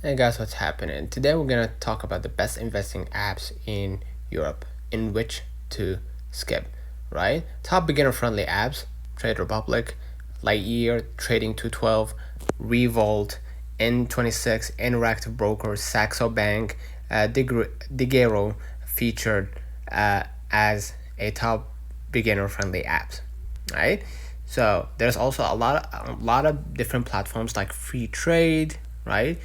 Hey guys, what's happening? Today we're gonna talk about the best investing apps in Europe, in which to skip, right? Top beginner-friendly apps: Trade Republic, Lightyear, Trading 212, Revolt, N26, Interactive Brokers, Saxo Bank, Digero featured as a top beginner-friendly apps, right? So there's also a lot of different platforms like Free Trade, right?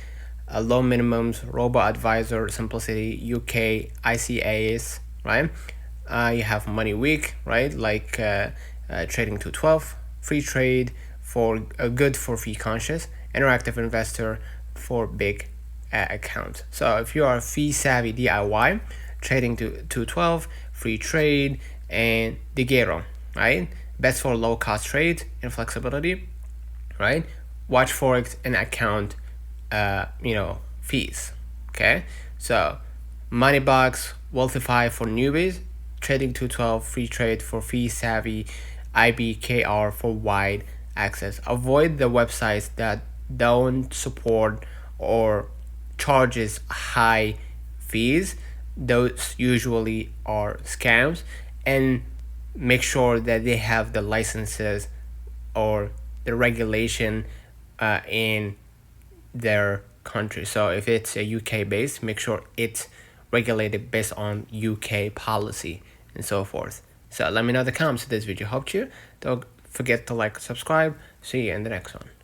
Low minimums, Robo Advisor, Simplicity, UK, ICAs, right? You have Money Week, right? Like Trading 212, Free Trade for good for fee conscious, Interactive Investor for big account. So if you are fee savvy DIY, Trading to 212, Free Trade, and Digero, right? Best for low cost trade and flexibility, right? Watch Forex and account, fees. Okay, so Moneybox, Wealthify for newbies, Trading 212, Free Trade for fee savvy, IBKR for wide access. Avoid the websites that don't support or charges high fees. Those usually are scams, and make sure that they have the licenses or the regulation in their country. So if it's a UK based, make sure it's regulated based on UK policy and so forth. So let me know in the comments if this video helped you. Don't forget to like, subscribe. See you in the next one.